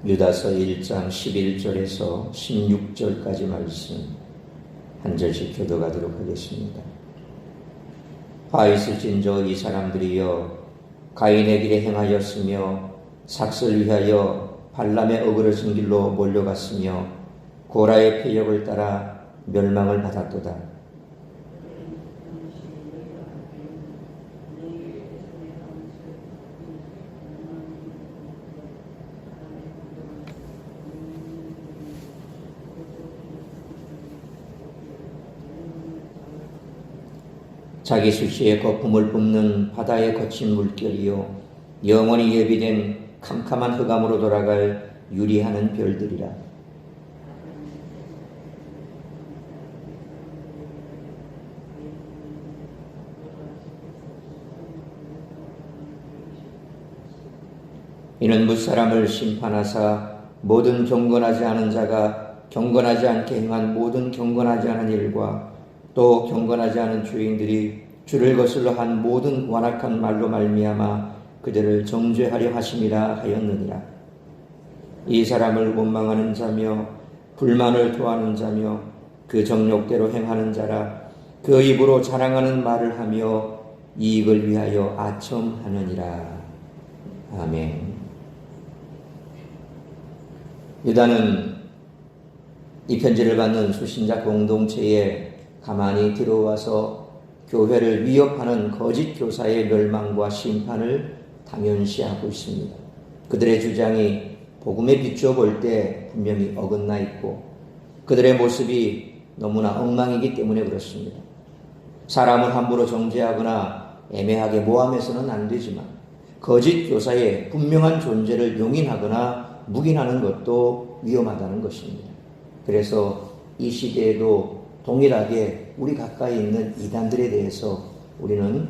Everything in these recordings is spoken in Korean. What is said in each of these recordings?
유다서 1장 11절에서 16절까지 말씀 한 절씩 교도가도록 하겠습니다. 화 있을진저 이 사람들이여 가인의 길에 행하였으며 삭슬 위하여 발람의 어그러진 길로 몰려갔으며 고라의 패역을 따라 멸망을 받았도다. 자기 수시에 거품을 뿜는 바다의 거친 물결이요 영원히 예비된 캄캄한 흑암으로 돌아갈 유리하는 별들이라. 이는 무사람을 심판하사 모든 경건하지 않은 자가 경건하지 않게 행한 모든 경건하지 않은 일과 또 경건하지 않은 주인들이 주를 거슬러 한 모든 완악한 말로 말미암아 그들을 정죄하려 하심이라 하였느니라. 이 사람을 원망하는 자며 불만을 토하는 자며 그 정욕대로 행하는 자라. 그 입으로 자랑하는 말을 하며 이익을 위하여 아첨하느니라. 아멘. 유다는 이 편지를 받는 수신자 공동체에 가만히 들어와서 교회를 위협하는 거짓 교사의 멸망과 심판을 당연시하고 있습니다. 그들의 주장이 복음에 비추어 볼 때 분명히 어긋나 있고 그들의 모습이 너무나 엉망이기 때문에 그렇습니다. 사람을 함부로 정죄하거나 애매하게 모함해서는 안 되지만 거짓 교사의 분명한 존재를 용인하거나 묵인하는 것도 위험하다는 것입니다. 그래서 이 시대에도 동일하게 우리 가까이 있는 이단들에 대해서 우리는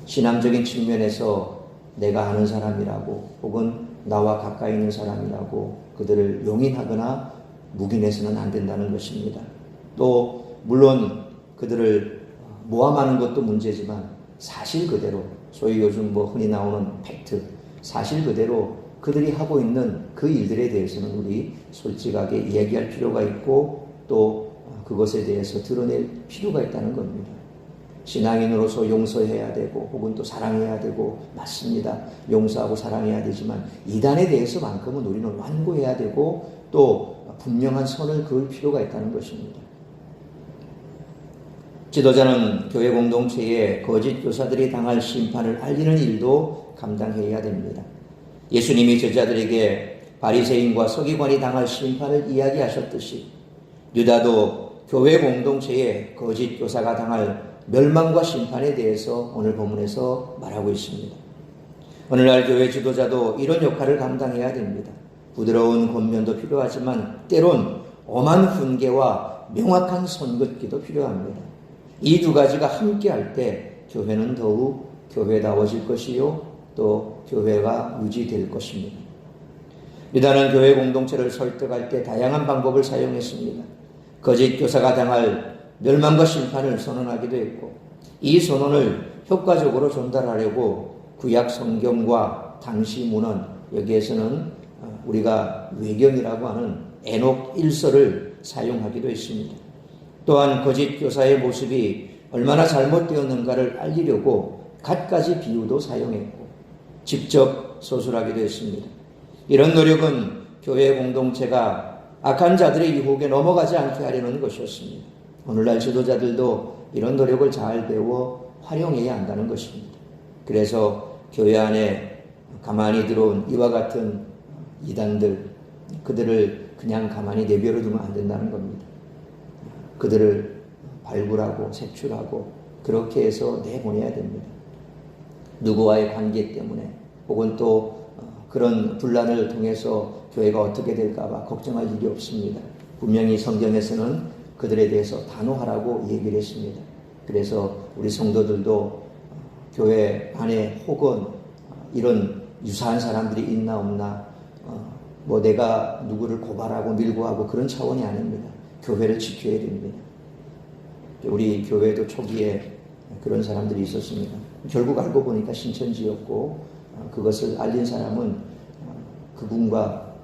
신앙적인 측면에서 내가 아는 사람이라고 혹은 나와 가까이 있는 사람이라고 그들을 용인하거나 묵인해서는 안 된다는 것입니다. 또 물론 그들을 모함하는 것도 문제지만 사실 그대로 소위 요즘 흔히 나오는 팩트, 사실 그대로 그들이 하고 있는 그 일들에 대해서는 우리 솔직하게 얘기할 필요가 있고 또 그것에 대해서 드러낼 필요가 있다는 겁니다. 신앙인으로서 용서해야 되고 혹은 또 사랑해야 되고 맞습니다. 용서하고 사랑해야 되지만 이단에 대해서만큼은 우리는 완고해야 되고 또 분명한 선을 그을 필요가 있다는 것입니다. 지도자는 교회 공동체에 거짓 교사들이 당할 심판을 알리는 일도 감당해야 됩니다. 예수님이 제자들에게 바리새인과 서기관이 당할 심판을 이야기하셨듯이 유다도 교회 공동체에 거짓 교사가 당할 멸망과 심판에 대해서 오늘 본문에서 말하고 있습니다. 오늘날 교회 지도자도 이런 역할을 감당해야 됩니다. 부드러운 권면도 필요하지만 때론 엄한 훈계와 명확한 선긋기도 필요합니다. 이 두 가지가 함께할 때 교회는 더욱 교회다워질 것이요 또 교회가 유지될 것입니다. 유다는 교회 공동체를 설득할 때 다양한 방법을 사용했습니다. 거짓 교사가 당할 멸망과 심판을 선언하기도 했고 이 선언을 효과적으로 전달하려고 구약 성경과 당시 문헌 여기에서는 우리가 외경이라고 하는 에녹 1서를 사용하기도 했습니다. 또한 거짓 교사의 모습이 얼마나 잘못되었는가를 알리려고 갖가지 비유도 사용했고 직접 서술하기도 했습니다. 이런 노력은 교회 공동체가 악한 자들의 유혹에 넘어가지 않게 하려는 것이었습니다. 오늘날 지도자들도 이런 노력을 잘 배워 활용해야 한다는 것입니다. 그래서 교회 안에 가만히 들어온 이와 같은 이단들, 그들을 그냥 가만히 내버려 두면 안 된다는 겁니다. 그들을 발굴하고 색출하고 그렇게 해서 내보내야 됩니다. 누구와의 관계 때문에 혹은 또 그런 분란을 통해서 교회가 어떻게 될까봐 걱정할 일이 없습니다. 분명히 성경에서는 그들에 대해서 단호하라고 얘기를 했습니다. 그래서 우리 성도들도 교회 안에 혹은 이런 유사한 사람들이 있나 없나 내가 누구를 고발하고 밀고 하고 그런 차원이 아닙니다. 교회를 지켜야 됩니다. 우리 교회도 초기에 그런 사람들이 있었습니다. 결국 알고 보니까 신천지였고 그것을 알린 사람은 그분과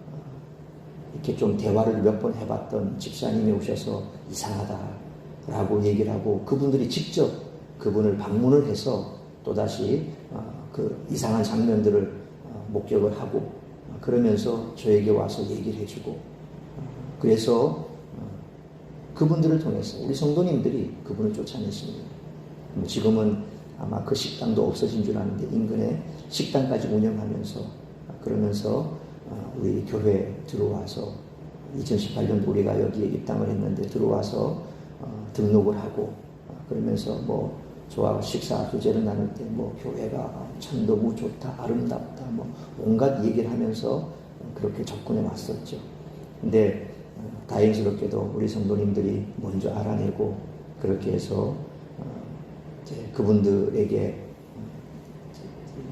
이렇게 좀 대화를 몇 번 해봤던 집사님이 오셔서 이상하다라고 얘기를 하고 그분들이 직접 그분을 방문을 해서 또다시 그 이상한 장면들을 목격을 하고 그러면서 저에게 와서 얘기를 해주고 그래서 그분들을 통해서 우리 성도님들이 그분을 쫓아냈습니다. 지금은 아마 그 식당도 없어진 줄 아는데 인근에 식당까지 운영하면서 그러면서 우리 교회에 들어와서 2018년도 우리가 여기에 입당을 했는데 들어와서 등록을 하고 그러면서 뭐 저와 식사 교제를 나눌 때 뭐 교회가 참 너무 좋다 아름답다 뭐 온갖 얘기를 하면서 그렇게 접근해 왔었죠. 근데 다행스럽게도 우리 성도님들이 먼저 알아내고 그렇게 해서 이제 그분들에게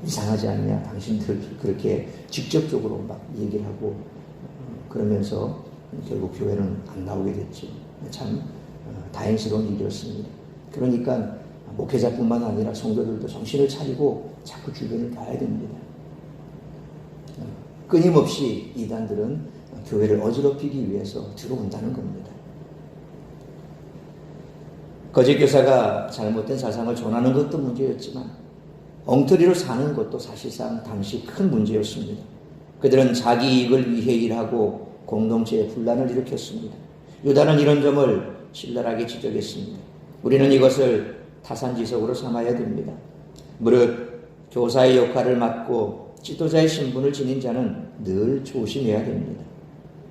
이상하지 않냐 당신들 그렇게 직접적으로 막 얘기를 하고 그러면서 결국 교회는 안 나오게 됐죠. 참 다행스러운 일이었습니다. 그러니까 목회자뿐만 아니라 성도들도 정신을 차리고 자꾸 주변을 봐야 됩니다. 끊임없이 이단들은 교회를 어지럽히기 위해서 들어온다는 겁니다. 거짓 교사가 잘못된 사상을 전하는 것도 문제였지만 엉터리로 사는 것도 사실상 당시 큰 문제였습니다. 그들은 자기 이익을 위해 일하고 공동체에 분란을 일으켰습니다. 유다는 이런 점을 신랄하게 지적했습니다. 우리는 이것을 타산지석으로 삼아야 됩니다. 무릇 교사의 역할을 맡고 지도자의 신분을 지닌 자는 늘 조심해야 됩니다.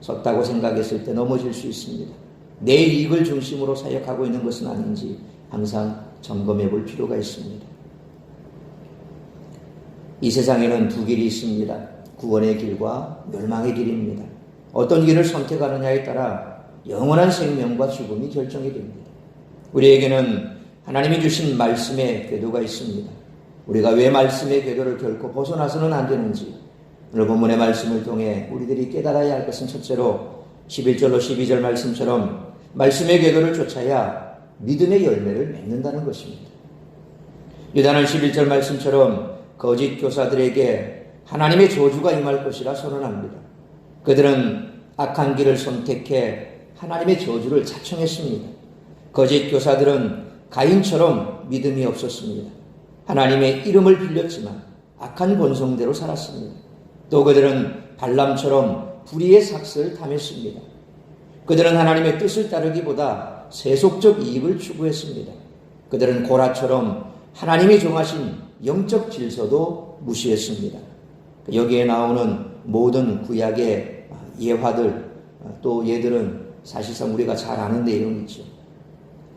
섰다고 생각했을 때 넘어질 수 있습니다. 내 이익을 중심으로 사역하고 있는 것은 아닌지 항상 점검해 볼 필요가 있습니다. 이 세상에는 두 길이 있습니다. 구원의 길과 멸망의 길입니다. 어떤 길을 선택하느냐에 따라 영원한 생명과 죽음이 결정이 됩니다. 우리에게는 하나님이 주신 말씀의 궤도가 있습니다. 우리가 왜 말씀의 궤도를 결코 벗어나서는 안 되는지 오늘 본문의 말씀을 통해 우리들이 깨달아야 할 것은 첫째로 11절로 12절 말씀처럼 말씀의 궤도를 쫓아야 믿음의 열매를 맺는다는 것입니다. 유다는 11절 말씀처럼 거짓 교사들에게 하나님의 저주가 임할 것이라 선언합니다. 그들은 악한 길을 선택해 하나님의 저주를 자청했습니다. 거짓 교사들은 가인처럼 믿음이 없었습니다. 하나님의 이름을 빌렸지만 악한 본성대로 살았습니다. 또 그들은 발람처럼 불의의 삭슬을 탐했습니다. 그들은 하나님의 뜻을 따르기보다 세속적 이익을 추구했습니다. 그들은 고라처럼 하나님이 정하신 영적 질서도 무시했습니다. 여기에 나오는 모든 구약의 예화들 또 얘들은 사실상 우리가 잘 아는 내용이죠.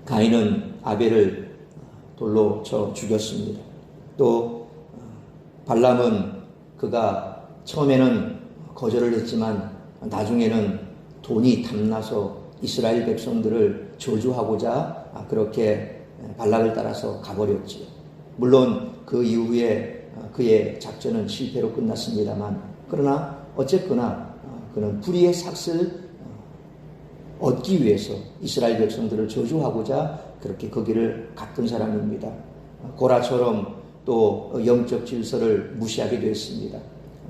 가인은 아벨을 돌로 쳐 죽였습니다. 또 발람은 그가 처음에는 거절을 했지만 나중에는 돈이 탐나서 이스라엘 백성들을 저주하고자 그렇게 발락을 따라서 가버렸지요. 물론 그 이후에 그의 작전은 실패로 끝났습니다만 그러나 어쨌거나 그는 불의의 삭슬 얻기 위해서 이스라엘 백성들을 저주하고자 그렇게 거기를 갔던 사람입니다. 고라처럼 또 영적 질서를 무시하기도 했습니다.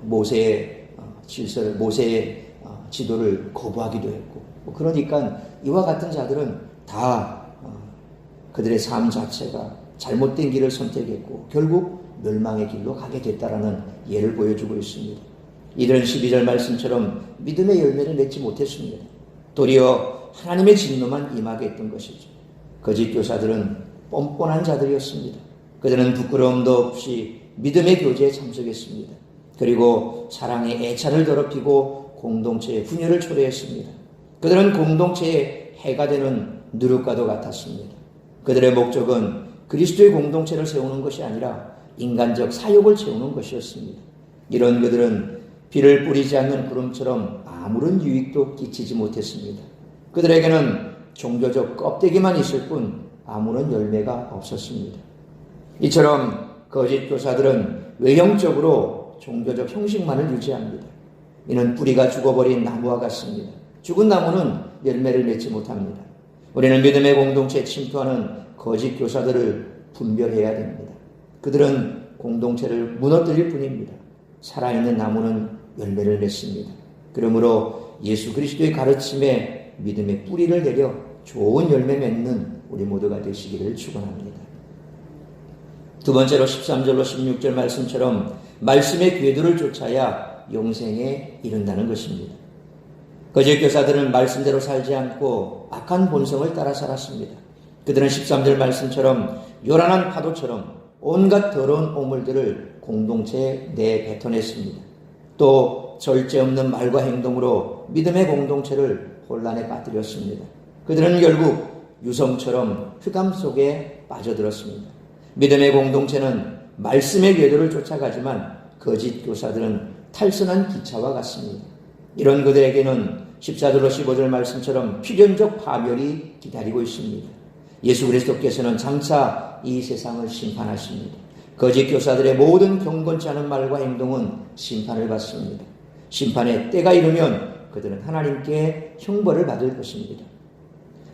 모세의 질서를, 모세의 지도를 거부하기도 했고, 그러니까 이와 같은 자들은 다 그들의 삶 자체가 잘못된 길을 선택했고 결국 멸망의 길로 가게 됐다라는 예를 보여주고 있습니다. 이들은 12절 말씀처럼 믿음의 열매를 맺지 못했습니다. 도리어 하나님의 진노만 임하게 했던 것이죠. 거짓 교사들은 뻔뻔한 자들이었습니다. 그들은 부끄러움도 없이 믿음의 교제에 참석했습니다. 그리고 사랑의 애찬을 더럽히고 공동체의 분열을 초래했습니다. 그들은 공동체의 해가 되는 누룩과도 같았습니다. 그들의 목적은 그리스도의 공동체를 세우는 것이 아니라 인간적 사욕을 채우는 것이었습니다. 이런 그들은 비를 뿌리지 않는 구름처럼 아무런 유익도 끼치지 못했습니다. 그들에게는 종교적 껍데기만 있을 뿐 아무런 열매가 없었습니다. 이처럼 거짓 교사들은 외형적으로 종교적 형식만을 유지합니다. 이는 뿌리가 죽어버린 나무와 같습니다. 죽은 나무는 열매를 맺지 못합니다. 우리는 믿음의 공동체에 침투하는 거짓 교사들을 분별해야 됩니다. 그들은 공동체를 무너뜨릴 뿐입니다. 살아있는 나무는 열매를 맺습니다. 그러므로 예수 그리스도의 가르침에 믿음의 뿌리를 내려 좋은 열매 맺는 우리 모두가 되시기를 축원합니다. 두 번째로 13절로 16절 말씀처럼 말씀의 궤도를 쫓아야 영생에 이른다는 것입니다. 거짓 교사들은 말씀대로 살지 않고 악한 본성을 따라 살았습니다. 그들은 13절 말씀처럼 요란한 파도처럼 온갖 더러운 오물들을 공동체에 내뱉어냈습니다. 또 절제 없는 말과 행동으로 믿음의 공동체를 혼란에 빠뜨렸습니다. 그들은 결국 유성처럼 흑암 속에 빠져들었습니다. 믿음의 공동체는 말씀의 궤도를 쫓아가지만 거짓 교사들은 탈선한 기차와 같습니다. 이런 그들에게는 14절로 15절 말씀처럼 필연적 파멸이 기다리고 있습니다. 예수 그리스도께서는 장차 이 세상을 심판하십니다. 거짓 교사들의 모든 경건치 않은 말과 행동은 심판을 받습니다. 심판의 때가 이르면 그들은 하나님께 형벌을 받을 것입니다.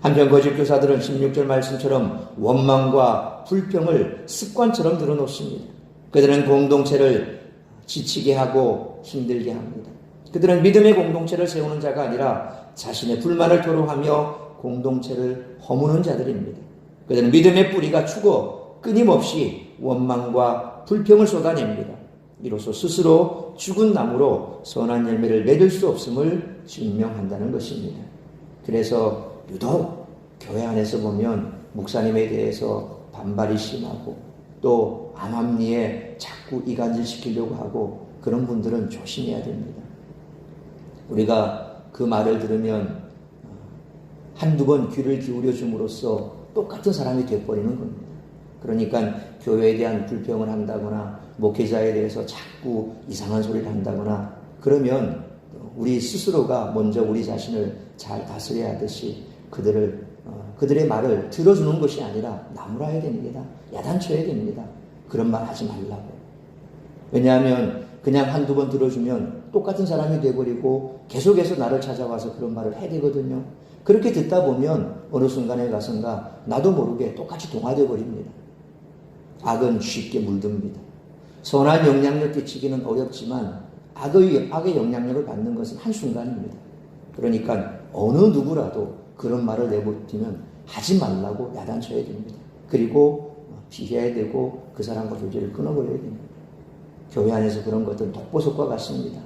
한편 거짓 교사들은 16절 말씀처럼 원망과 불평을 습관처럼 늘어놓습니다. 그들은 공동체를 지치게 하고 힘들게 합니다. 그들은 믿음의 공동체를 세우는 자가 아니라 자신의 불만을 토로하며 공동체를 허무는 자들입니다. 그들은 믿음의 뿌리가 죽어 끊임없이 원망과 불평을 쏟아냅니다. 이로써 스스로 죽은 나무로 선한 열매를 맺을 수 없음을 증명한다는 것입니다. 그래서 유독 교회 안에서 보면 목사님에 대해서 반발이 심하고 또 암암리에 자꾸 이간질시키려고 하고 그런 분들은 조심해야 됩니다. 우리가 그 말을 들으면 한두 번 귀를 기울여 줌으로써 똑같은 사람이 되어버리는 겁니다. 그러니까 교회에 대한 불평을 한다거나 목회자에 대해서 자꾸 이상한 소리를 한다거나 그러면 우리 스스로가 먼저 우리 자신을 잘 다스려야 하듯이 그들의 말을 들어주는 것이 아니라 나무라야 됩니다. 야단쳐야 됩니다. 그런 말 하지 말라고. 왜냐하면 그냥 한두 번 들어주면 똑같은 사람이 돼버리고 계속해서 나를 찾아와서 그런 말을 해야 되거든요. 그렇게 듣다 보면 어느 순간에 가선가 나도 모르게 똑같이 동화되어 버립니다. 악은 쉽게 물듭니다. 선한 영향력 끼치기는 어렵지만 악의 영향력을 받는 것은 한순간입니다. 그러니까 어느 누구라도 그런 말을 내버리면 하지 말라고 야단쳐야 됩니다. 그리고 피해야 되고 그 사람과 교제를 끊어버려야 됩니다. 교회 안에서 그런 것들은 독보속과 같습니다.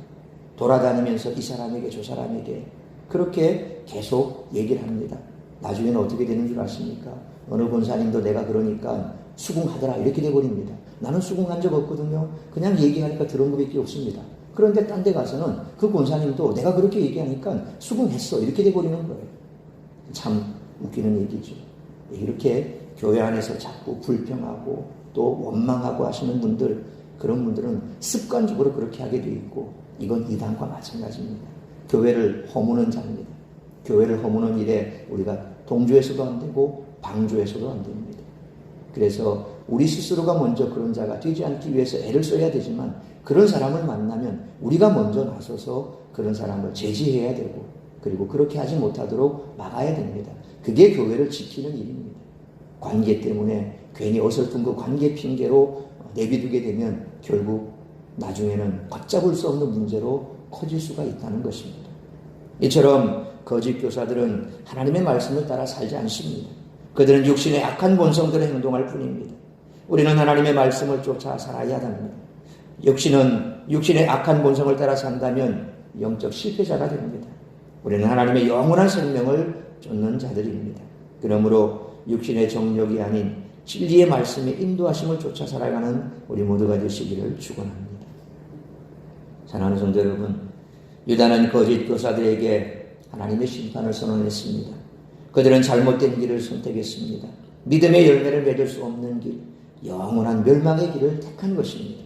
돌아다니면서 이 사람에게 저 사람에게 그렇게 계속 얘기를 합니다. 나중에는 어떻게 되는 줄 아십니까? 어느 권사님도 내가 그러니까 수긍하더라 이렇게 돼버립니다. 나는 수긍한 적 없거든요. 그냥 얘기하니까 들은 것밖에 없습니다. 그런데 딴 데 가서는 그 권사님도 내가 그렇게 얘기하니까 수긍했어 이렇게 돼버리는 거예요. 참 웃기는 얘기죠. 이렇게 교회 안에서 자꾸 불평하고 또 원망하고 하시는 분들, 그런 분들은 습관적으로 그렇게 하게 돼 있고 이건 이단과 마찬가지입니다. 교회를 허무는 자입니다. 교회를 허무는 일에 우리가 동조해서도 안 되고 방조해서도 안 됩니다. 그래서 우리 스스로가 먼저 그런 자가 되지 않기 위해서 애를 써야 되지만 그런 사람을 만나면 우리가 먼저 나서서 그런 사람을 제지해야 되고 그리고 그렇게 하지 못하도록 막아야 됩니다. 그게 교회를 지키는 일입니다. 관계 때문에 괜히 어설픈 그 관계 핑계로 내비두게 되면 결국 나중에는 걷잡을 수 없는 문제로 커질 수가 있다는 것입니다. 이처럼 거짓 교사들은 하나님의 말씀을 따라 살지 않습니다. 그들은 육신의 악한 본성대로 행동할 뿐입니다. 우리는 하나님의 말씀을 쫓아 살아야 합니다. 육신의 악한 본성을 따라 산다면 영적 실패자가 됩니다. 우리는 하나님의 영원한 생명을 쫓는 자들입니다. 그러므로 육신의 정욕이 아닌 진리의 말씀의 인도하심을 쫓아 살아가는 우리 모두가 되시기를 축원합니다. 사랑하는 성도 여러분, 유다는 거짓 교사들에게 하나님의 심판을 선언했습니다. 그들은 잘못된 길을 선택했습니다. 믿음의 열매를 맺을 수 없는 길, 영원한 멸망의 길을 택한 것입니다.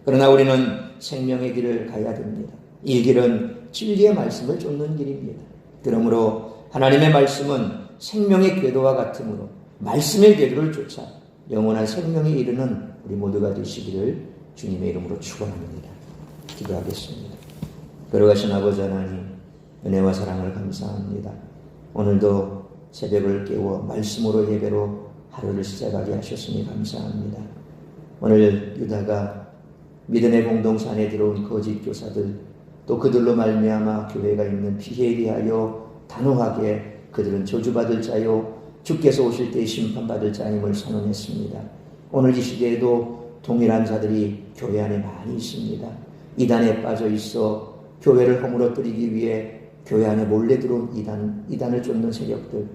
그러나 우리는 생명의 길을 가야 됩니다. 이 길은 진리의 말씀을 쫓는 길입니다. 그러므로 하나님의 말씀은 생명의 궤도와 같으므로 말씀의 궤도를 쫓아 영원한 생명에 이르는 우리 모두가 되시기를 주님의 이름으로 축원합니다. 기도하겠습니다. 걸어가신 아버지 하나님, 은혜와 사랑을 감사합니다. 오늘도 새벽을 깨워 말씀으로 예배로 하루를 시작하게 하셨으니 감사합니다. 오늘 유다가 믿음의 공동체 안에 들어온 거짓 교사들, 또 그들로 말미암아 교회가 있는 피해에 대하여 단호하게 그들은 저주받을 자요 주께서 오실 때 심판받을 자임을 선언했습니다. 오늘 이 시대에도 동일한 자들이 교회 안에 많이 있습니다. 이단에 빠져 있어 교회를 허물어뜨리기 위해 교회 안에 몰래 들어온 이단을 쫓는 세력들,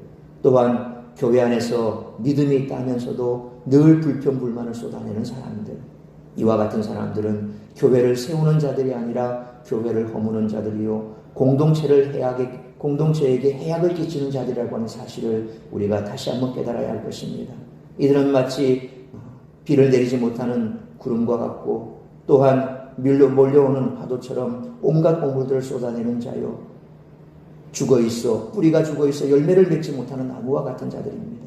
또한 교회 안에서 믿음이 있다면서도 늘 불평불만을 쏟아내는 사람들, 이와 같은 사람들은 교회를 세우는 자들이 아니라 교회를 허무는 자들이요 공동체에게 해악을 끼치는 자들이라고 하는 사실을 우리가 다시 한번 깨달아야 할 것입니다. 이들은 마치 비를 내리지 못하는 구름과 같고 또한 몰려오는 파도처럼 온갖 오물들을 쏟아내는 자요 뿌리가 죽어있어 열매를 맺지 못하는 나무와 같은 자들입니다.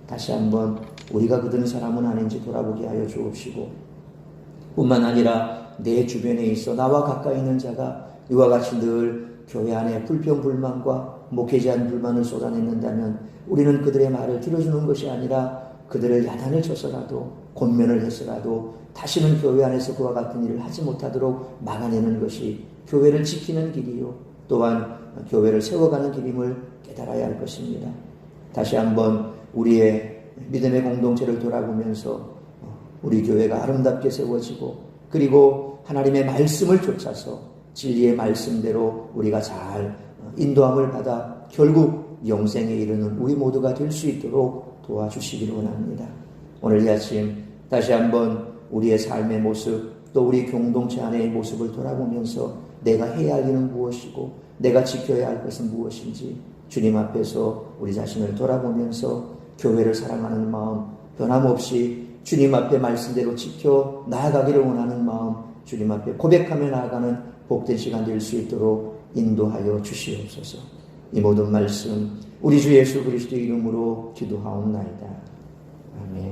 다시 한번 우리가 그들은 사람은 아닌지 돌아보게 하여 주옵시고, 뿐만 아니라 내 주변에 있어 나와 가까이 있는 자가 이와 같이 늘 교회 안에 불평불만과 목회자한 불만을 쏟아낸다면 우리는 그들의 말을 들어주는 것이 아니라 그들을 야단을 쳐서라도 권면을 해서라도 다시는 교회 안에서 그와 같은 일을 하지 못하도록 막아내는 것이 교회를 지키는 길이요 또한 교회를 세워가는 길임을 깨달아야 할 것입니다. 다시 한번 우리의 믿음의 공동체를 돌아보면서 우리 교회가 아름답게 세워지고 그리고 하나님의 말씀을 쫓아서 진리의 말씀대로 우리가 잘 인도함을 받아 결국 영생에 이르는 우리 모두가 될 수 있도록 도와주시기를 원합니다. 오늘 이 아침 다시 한번 우리의 삶의 모습 또 우리 공동체 안의 모습을 돌아보면서 내가 해야 할 일은 무엇이고 내가 지켜야 할 것은 무엇인지 주님 앞에서 우리 자신을 돌아보면서 교회를 사랑하는 마음 변함없이 주님 앞에 말씀대로 지켜 나아가기를 원하는 마음 주님 앞에 고백하며 나아가는 복된 시간 될 수 있도록 인도하여 주시옵소서. 이 모든 말씀 우리 주 예수 그리스도의 이름으로 기도하옵나이다. 아멘.